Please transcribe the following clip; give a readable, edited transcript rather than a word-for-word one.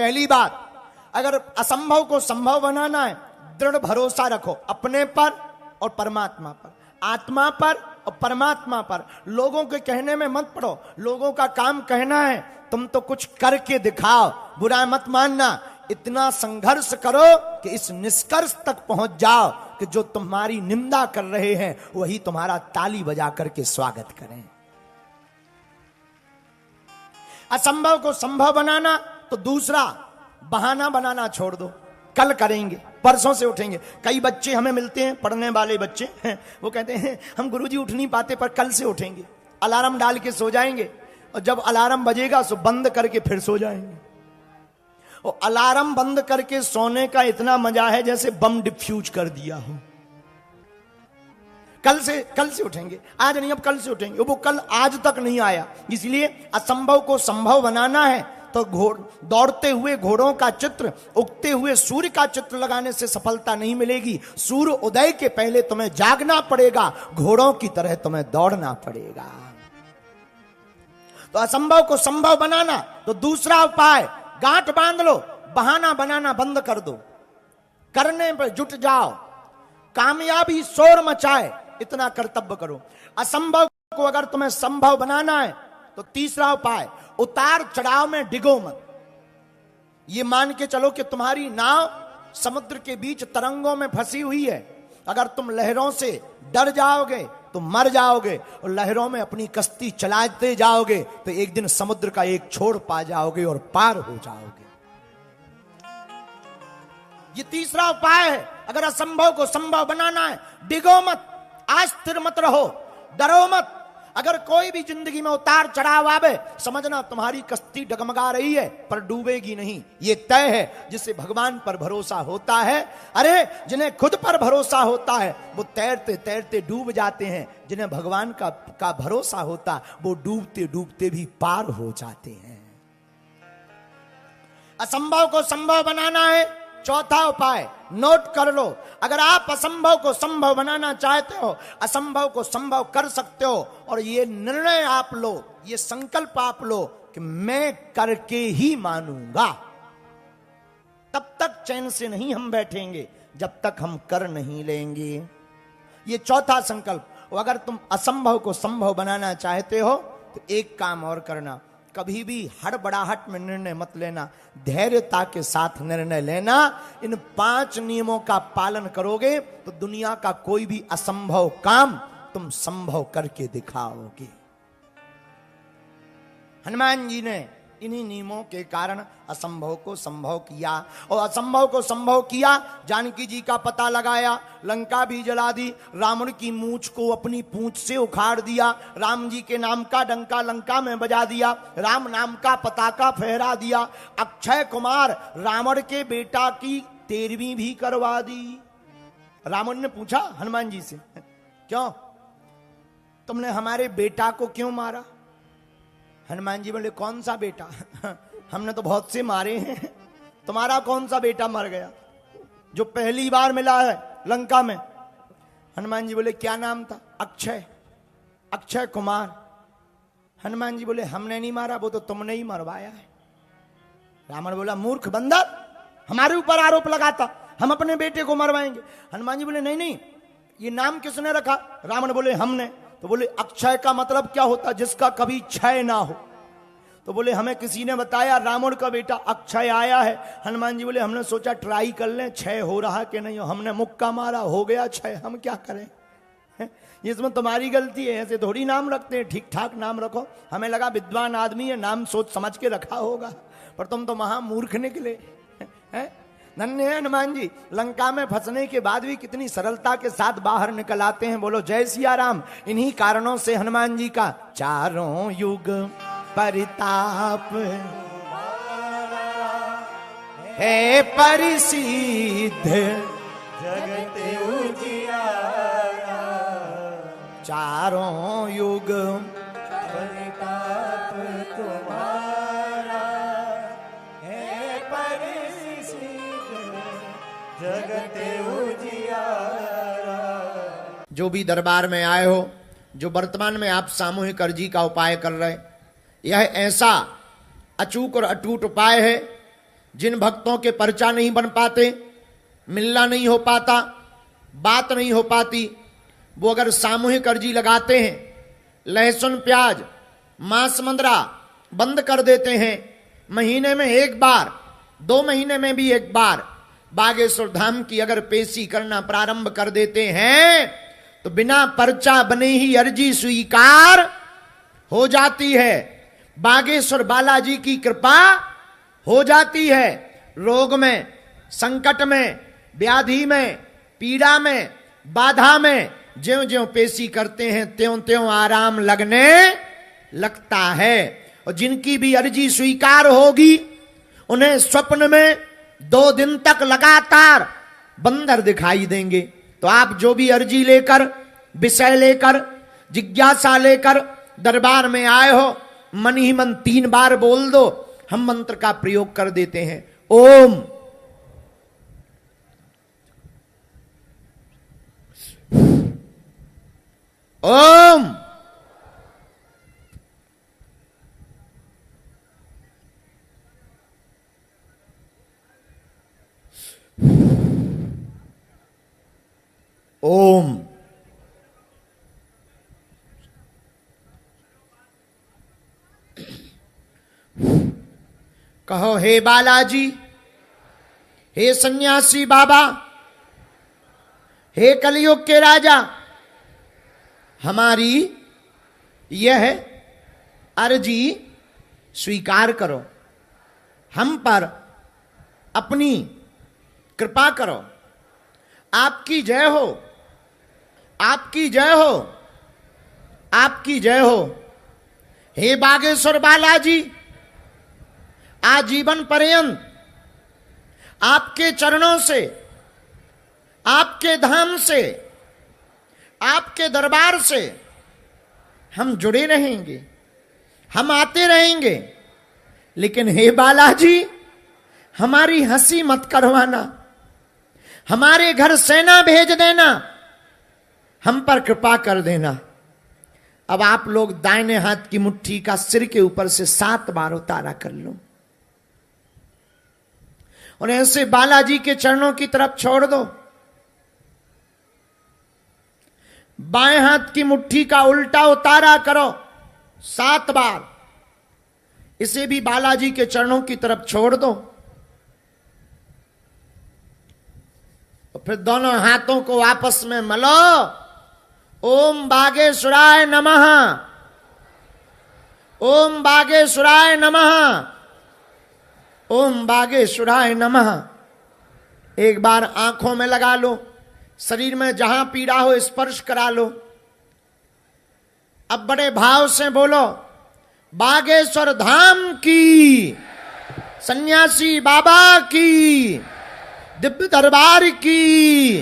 पहली बात, अगर असंभव को संभव बनाना है, दृढ़ भरोसा रखो अपने पर और परमात्मा पर, आत्मा पर और परमात्मा पर। लोगों के कहने में मत पड़ो, लोगों का काम कहना है, तुम तो कुछ करके दिखाओ, बुरा मत मानना। इतना संघर्ष करो कि इस निष्कर्ष तक पहुंच जाओ कि जो तुम्हारी निंदा कर रहे हैं वही तुम्हारा ताली बजा करके स्वागत करें। असंभव को संभव बनाना, तो दूसरा बहाना बनाना छोड़ दो, कल करेंगे, परसों से उठेंगे। कई बच्चे हमें मिलते हैं, पढ़ने वाले बच्चे हैं, वो कहते हैं हम गुरुजी उठ नहीं पाते पर कल से उठेंगे। अलार्म डाल के सो जाएंगे और जब अलार्म बजेगा तो बंद करके फिर सो जाएंगे। और अलार्म बंद करके सोने का इतना मजा है जैसे बम डिफ्यूज कर दिया हो। कल से उठेंगे, आज नहीं अब कल से उठेंगे, वो कल आज तक नहीं आया। इसलिए असंभव को संभव बनाना है तो दौड़ते हुए घोड़ों का चित्र, उगते हुए सूर्य का चित्र लगाने से सफलता नहीं मिलेगी। सूर्य उदय के पहले तुम्हें जागना पड़ेगा, घोड़ों की तरह तुम्हें दौड़ना पड़ेगा। तो असंभव को संभव बनाना, तो दूसरा उपाय, गांठ बांध लो, बहाना बनाना बंद कर दो, करने पर जुट जाओ। कामयाबी शोर मचाए, इतना कर्तव्य करो। असंभव को अगर तुम्हें संभव बनाना है तो तीसरा उपाय, उतार चढ़ाव में डिगो मत। ये मान के चलो कि तुम्हारी नाव समुद्र के बीच तरंगों में फंसी हुई है। अगर तुम लहरों से डर जाओगे तो मर जाओगे, और लहरों में अपनी कश्ती चलाते जाओगे तो एक दिन समुद्र का एक छोर पा जाओगे और पार हो जाओगे। ये तीसरा उपाय है। अगर असंभव को संभव बनाना है, डिगो मत, अस्थिर मत रहो, डरो मत। अगर कोई भी जिंदगी में उतार चढ़ाव आवे, समझना तुम्हारी कश्ती डगमगा रही है पर डूबेगी नहीं, ये तय है। जिसे भगवान पर भरोसा होता है, अरे जिन्हें खुद पर भरोसा होता है वो तैरते तैरते डूब जाते हैं। जिन्हें भगवान का भरोसा होता वो डूबते डूबते भी पार हो जाते हैं। असंभव को संभव बनाना है, चौथा उपाय नोट कर लो। अगर आप असंभव को संभव बनाना चाहते हो, असंभव को संभव कर सकते हो, और ये निर्णय आप लो, ये संकल्प आप लो कि मैं करके ही मानूंगा, तब तक चैन से नहीं हम बैठेंगे जब तक हम कर नहीं लेंगे। ये चौथा संकल्प। अगर तुम असंभव को संभव बनाना चाहते हो तो एक काम और करना, कभी भी हड़बड़ाहट में निर्णय मत लेना, धैर्यता के साथ निर्णय लेना। इन 5 नियमों का पालन करोगे तो दुनिया का कोई भी असंभव काम तुम संभव करके दिखाओगे। हनुमान जी ने इन्हीं नियमों के कारण असंभव को संभव किया, और असंभव को संभव किया। जानकी जी का पता लगाया, लंका भी जला दी, रावण की मूंछ को अपनी पूंछ से उखाड़ दिया, राम जी के नाम का डंका लंका में बजा दिया, राम नाम का पताका फहरा दिया, अक्षय कुमार रावण के बेटा की 13वीं भी करवा दी। रावण ने पूछा हनुमान जी से, क्यों तुमने हमारे बेटा को क्यों मारा? हनुमान जी बोले, कौन सा बेटा? हमने तो बहुत से मारे हैं, तुम्हारा कौन सा बेटा मर गया जो पहली बार मिला है लंका में? हनुमान जी बोले, क्या नाम था? अक्षय कुमार। हनुमान जी बोले, हमने नहीं मारा, वो तो तुमने ही मरवाया है। रावण बोला, मूर्ख बंदर, हमारे ऊपर आरोप लगाता, हम अपने बेटे को मरवाएंगे। हनुमान जी बोले, नहीं, ये नाम किसने रखा? रावण बोले, हमने। तो बोले, अक्षय का मतलब क्या होता? जिसका कभी क्षय ना हो। तो बोले, हमें किसी ने बताया रावण का बेटा अक्षय आया है। हनुमान जी बोले, हमने सोचा ट्राई कर लें, क्षय हो रहा कि नहीं हो। हमने मुक्का मारा, हो गया क्षय, हम क्या करें? इसमें तुम्हारी गलती है, ऐसे थोड़ी नाम रखते हैं, ठीक ठाक नाम रखो। हमें लगा विद्वान आदमी है, नाम सोच समझ के रखा होगा, पर तुम तो महामूर्ख निकले हैं। धन्य है हनुमान जी, लंका में फंसने के बाद भी कितनी सरलता के साथ बाहर निकल आते हैं। बोलो जय सिया राम। इन्हीं कारणों से हनुमान जी का चारों युग परिताप है परिसिद्ध, जगत उजियारा, चारों युग परिताप तुम्हारा है परिसिद्ध, जगत उजियारा। जो भी दरबार में आए हो, जो वर्तमान में आप सामूहिक अर्जी का उपाय कर रहे, यह ऐसा अचूक और अटूट उपाय है जिन भक्तों के पर्चा नहीं बन पाते, मिलना नहीं हो पाता, बात नहीं हो पाती, वो अगर सामूहिक अर्जी लगाते हैं, लहसुन प्याज मांस मंदरा बंद कर देते हैं, महीने में एक बार, 2 महीने में भी एक बार बागेश्वर धाम की अगर पेशी करना प्रारंभ कर देते हैं, तो बिना पर्चा बने ही अर्जी स्वीकार हो जाती है। बागेश्वर बालाजी की कृपा हो जाती है। रोग में, संकट में, व्याधि में, पीड़ा में, बाधा में ज्यों ज्यों पेशी करते हैं त्यों त्यों आराम लगने लगता है। और जिनकी भी अर्जी स्वीकार होगी, उन्हें स्वप्न में 2 दिन तक लगातार बंदर दिखाई देंगे। तो आप जो भी अर्जी लेकर, विषय लेकर, जिज्ञासा लेकर दरबार में आए हो, मन ही मन 3 बार बोल दो। हम मंत्र का प्रयोग कर देते हैं। ओम ओम ओम। कहो, हे बालाजी, हे सन्यासी बाबा, हे कलयुग के राजा, हमारी यह अर्जी स्वीकार करो, हम पर अपनी कृपा करो। आपकी जय हो, आपकी जय हो, आपकी जय हो। हे बागेश्वर बालाजी, आजीवन पर्यंत आपके चरणों से, आपके धाम से, आपके दरबार से हम जुड़े रहेंगे, हम आते रहेंगे। लेकिन हे बालाजी, हमारी हंसी मत करवाना, हमारे घर सेना भेज देना, हम पर कृपा कर देना। अब आप लोग दाहिने हाथ की मुट्ठी का सिर के ऊपर से 7 बार उतारा कर लो और ऐसे बालाजी के चरणों की तरफ छोड़ दो। बाएं हाथ की मुट्ठी का उल्टा उतारा करो 7 बार, इसे भी बालाजी के चरणों की तरफ छोड़ दो। और फिर दोनों हाथों को आपस में मलो। ओम बागेश्वराय नमः, ओम बागेश्वराय नमः, ओम बागेश्वराय नमः। एक बार आंखों में लगा लो, शरीर में जहां पीड़ा हो स्पर्श करा लो। अब बड़े भाव से बोलो, बागेश्वर धाम की, सन्यासी बाबा की, दिव्य दरबार की।